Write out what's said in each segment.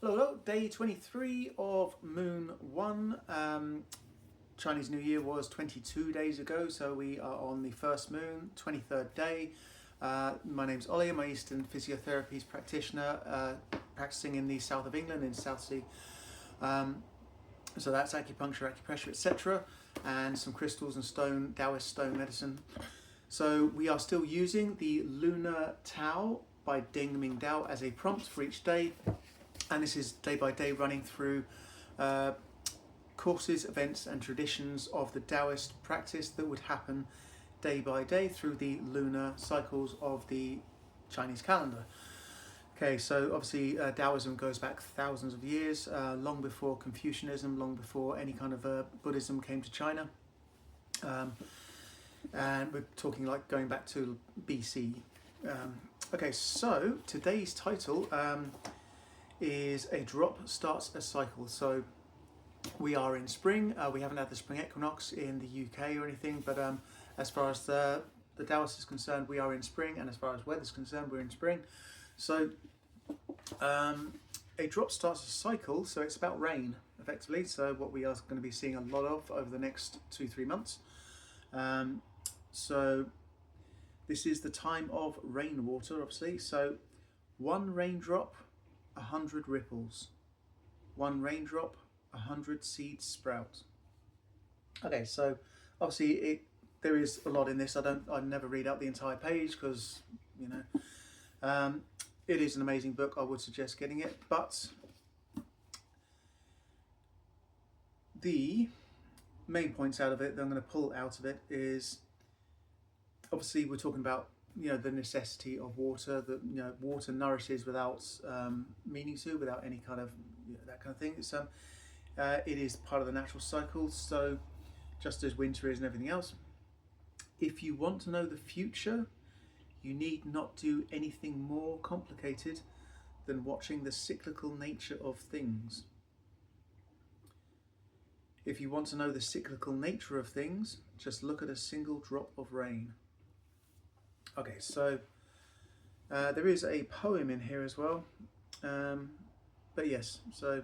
Hello, hello. Day 23 of Moon 1. Chinese New Year was 22 days ago, so we are on the first moon, 23rd day. My name's Ollie, I'm an Eastern Physiotherapies practitioner, practicing in the south of England, in South Sea. So that's acupuncture, acupressure, etc., and some crystals and stone, Taoist stone medicine. So we are still using the Lunar Tao by Ding Ming Dao as a prompt for each day. And this is day by day running through courses, events and traditions of the Taoist practice that would happen day by day through the lunar cycles of the Chinese calendar. Okay, so obviously Taoism goes back thousands of years, long before Confucianism, long before any kind of Buddhism came to China. And we're talking like going back to BC. Okay, so today's title is A Drop Starts a Cycle. So we are in spring. We haven't had the spring equinox in the UK or anything, but as far as the Taoist is concerned, we are in spring, and as far as weather is concerned, we're in spring. So a drop starts a cycle, so it's about rain, effectively. So what we are going to be seeing a lot of over the next 2-3 months. So this is the time of rainwater, obviously. So one raindrop, 100 ripples. One raindrop, 100 seeds sprout. Okay, so obviously there is a lot in this. I never read out the entire page because, you know, it is an amazing book. I would suggest getting it, but the main points out of it that I'm going to pull out of it is, obviously we're talking about, you know, the necessity of water, that, you know, water nourishes without meaning to, without any kind of, you know, that kind of thing. So it is part of the natural cycle, so just as winter is and everything else. If you want to know the future, you need not do anything more complicated than watching the cyclical nature of things. If you want to know the cyclical nature of things, just look at a single drop of rain. Okay, so there is a poem in here as well, but yes, so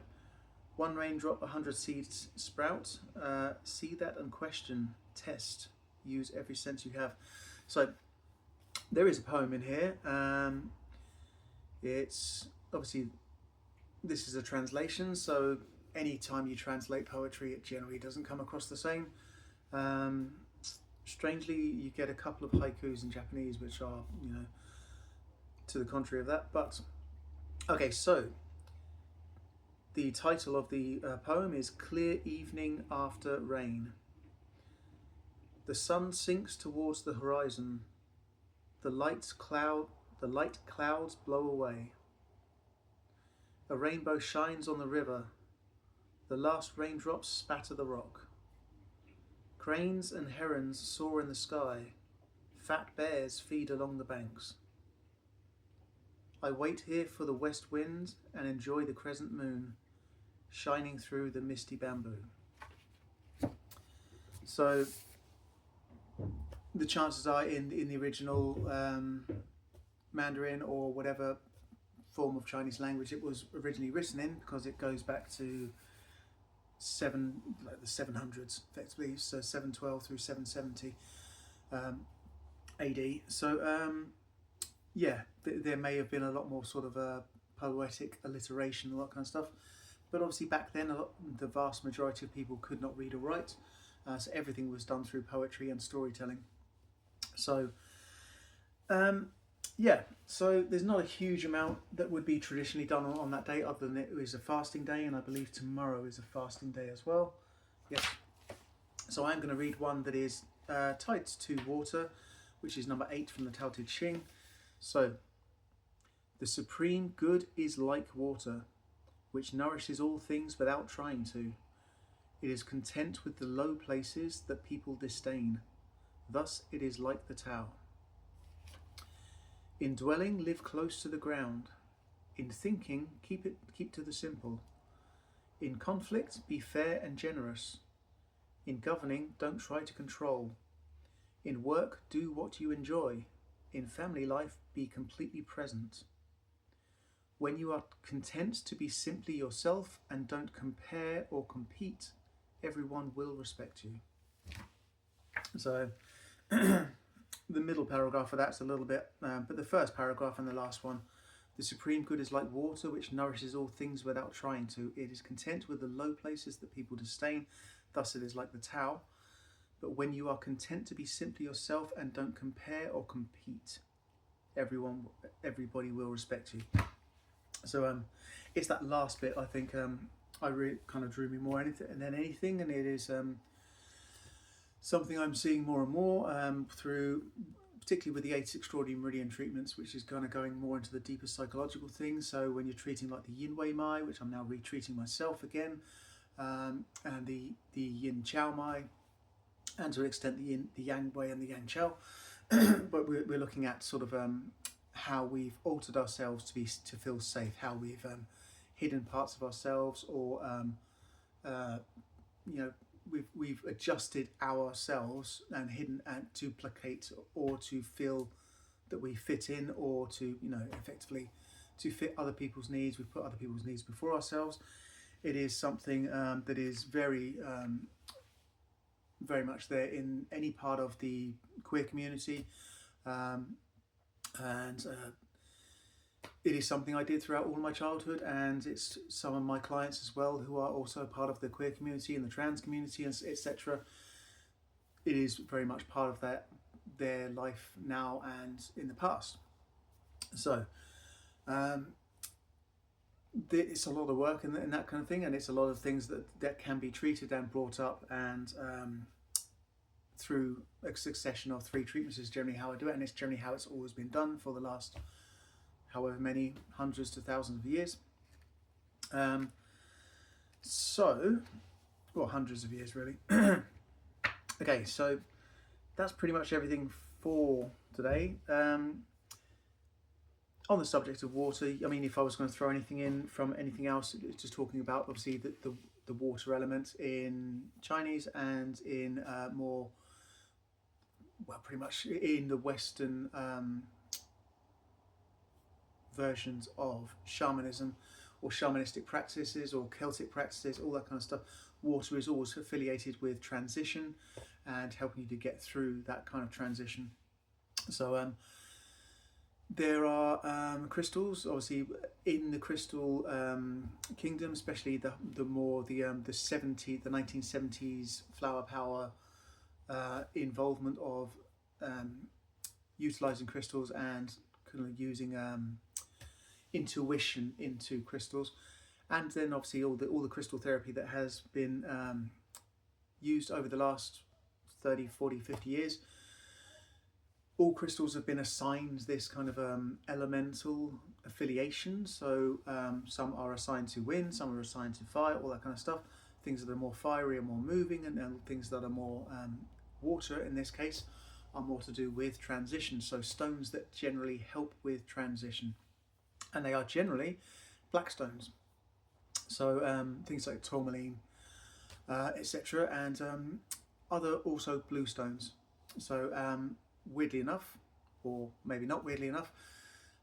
one raindrop, 100 seeds sprout. See that and question, test, use every sense you have. So there is a poem in here. It's obviously, this is a translation, so anytime you translate poetry, it generally doesn't come across the same. Strangely, you get a couple of haikus in Japanese which are, you know, to the contrary of that. But okay, so the title of the poem is Clear Evening After Rain. The sun sinks towards the horizon. The light clouds blow away. A rainbow shines on the river. The last raindrops spatter the rock. Cranes and herons soar in the sky. Fat bears feed along the banks. I wait here for the west wind and enjoy the crescent moon shining through the misty bamboo. So the chances are in the original Mandarin or whatever form of Chinese language it was originally written in, because it goes back to the 700s effectively, so 712 through 770 AD. So yeah, there may have been a lot more sort of poetic alliteration, all that kind of stuff. But obviously back then, the vast majority of people could not read or write, so everything was done through poetry and storytelling. So yeah, so there's not a huge amount that would be traditionally done on that day, other than it is a fasting day, and I believe tomorrow is a fasting day as well. Yes. So I'm going to read one that is tied to water, which is number 8 from the Tao Te Ching. So, the supreme good is like water, which nourishes all things without trying to. It is content with the low places that people disdain. Thus it is like the Tao. In dwelling, live close to the ground. In thinking, keep to the simple. In conflict, be fair and generous. In governing, don't try to control. In work, do what you enjoy. In family life, be completely present. When you are content to be simply yourself and don't compare or compete, everyone will respect you. So the middle paragraph of that's a little bit, but the first paragraph and the last one, the supreme good is like water which nourishes all things without trying to. It is content with the low places that people disdain, thus it is like the Tao. But when you are content to be simply yourself and don't compare or compete, everybody will respect you. So it's that last bit I think I really kind of drew me more than anything, and it is something I'm seeing more and more through, particularly with the 8 extraordinary meridian treatments, which is kind of going more into the deeper psychological things. So when you're treating like the Yin Wei Mai, which I'm now retreating myself again, and the Yin Chao Mai, and to an extent the Yang Wei and the Yang Chao, but we're looking at sort of how we've altered ourselves to feel safe, how we've hidden parts of ourselves, or we've adjusted ourselves and hidden and to placate or to feel that we fit in, or to effectively to fit other people's needs. We put other people's needs before ourselves. It is something that is very much there in any part of the queer community, and it is something I did throughout all my childhood, and it's some of my clients as well who are also part of the queer community and the trans community, and etc. It is very much part of their life now and in the past. So it's a lot of work and that kind of thing, and it's a lot of things that can be treated and brought up, and through a succession of 3 treatments is generally how I do it, and it's generally how it's always been done for the last however many hundreds to thousands of years. Hundreds of years really. Okay, so that's pretty much everything for today. On the subject of water, I mean, if I was going to throw anything in from anything else, it's just talking about obviously the water element in Chinese and in pretty much in the Western versions of shamanism or shamanistic practices or Celtic practices, all that kind of stuff. Water is always affiliated with transition and helping you to get through that kind of transition. So there are crystals, obviously, in the crystal kingdom, especially the 1970s flower power involvement of utilizing crystals and kind of using intuition into crystals, and then obviously all the crystal therapy that has been used over the last 30, 40, 50 years. All crystals have been assigned this kind of elemental affiliation. So some are assigned to wind, some are assigned to fire, all that kind of stuff. Things that are more fiery are more moving, and then things that are more water, in this case, are more to do with transition. So stones that generally help with transition, and they are generally black stones. So things like tourmaline, etc., and other also blue stones. So weirdly enough, or maybe not weirdly enough,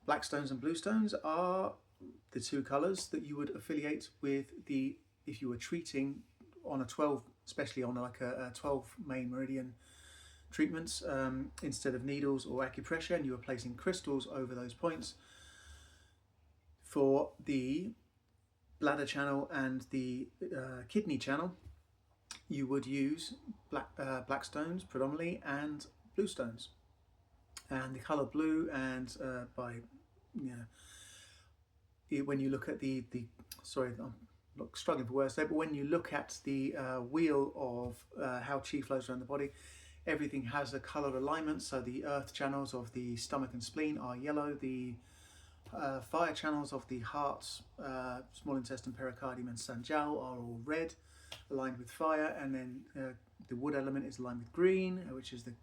black stones and blue stones are the 2 colours that you would affiliate with if you were treating on a 12, especially on like a 12 main meridian treatments, instead of needles or acupressure, and you were placing crystals over those points. For the bladder channel and the kidney channel, you would use black stones predominantly and blue stones. And the colour blue, and when you look at sorry, I'm struggling for words there, but when you look at the wheel of how chi flows around the body, everything has a colour alignment. So the earth channels of the stomach and spleen are yellow, the fire channels of the heart, small intestine, pericardium and Sanjiao are all red, aligned with fire, and then the wood element is aligned with green, which is the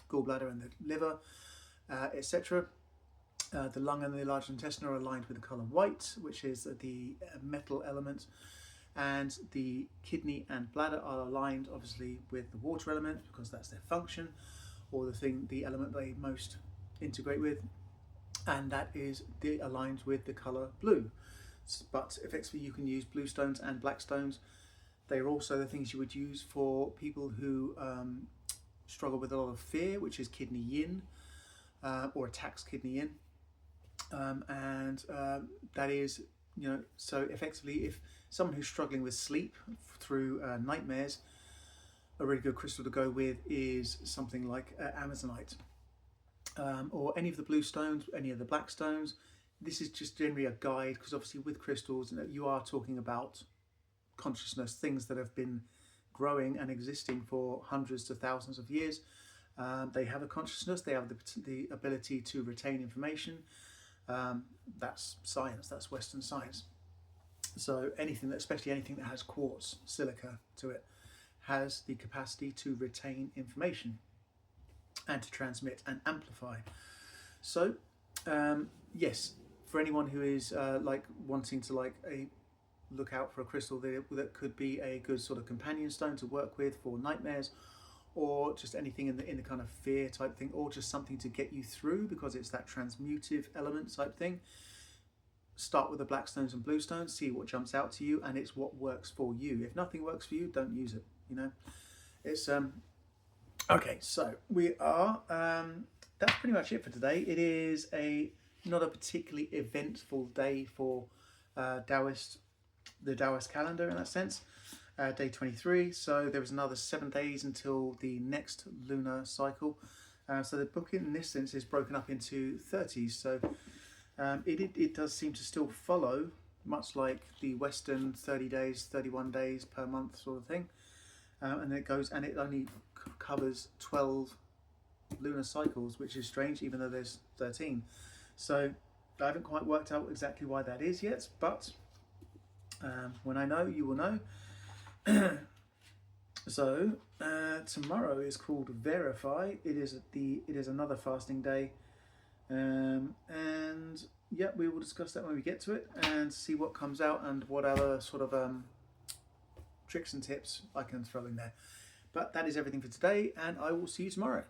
gallbladder and the liver, etc. The lung and the large intestine are aligned with the colour white, which is the metal element, and the kidney and bladder are aligned obviously with the water element, because that's their function, or the element they most integrate with. and that is aligned with the color blue. But effectively, you can use blue stones and black stones. They are also the things you would use for people who struggle with a lot of fear, which is kidney yin, or attacks kidney yin. That is, so effectively, if someone who's struggling with sleep through nightmares, a really good crystal to go with is something like Amazonite, or any of the blue stones, any of the black stones. This is just generally a guide, because obviously with crystals, you are talking about consciousness, things that have been growing and existing for hundreds to thousands of years. They have a consciousness, they have the ability to retain information. That's science, that's Western science. So especially anything that has quartz, silica to it, has the capacity to retain information and to transmit and amplify. So yes, for anyone who is wanting to look out for a crystal that could be a good sort of companion stone to work with for nightmares, or just anything in the kind of fear type thing, or just something to get you through because it's that transmutive element type thing, start with the black stones and blue stones, see what jumps out to you, and it's what works for you. If nothing works for you, don't use it. It's okay. So we are. That's pretty much it for today. It is not a particularly eventful day for the Taoist calendar in that sense. Day 23, so there is another 7 days until the next lunar cycle. So the book in this sense is broken up into 30s, so it does seem to still follow, much like the Western 30 days, 31 days per month sort of thing. And it only covers 12 lunar cycles, which is strange, even though there's 13. So I haven't quite worked out exactly why that is yet, but when I know, you will know. So tomorrow is called Verify. It is another fasting day, and yeah, we will discuss that when we get to it and see what comes out and what other sort of tricks and tips I can throw in there. But that is everything for today, and I will see you tomorrow.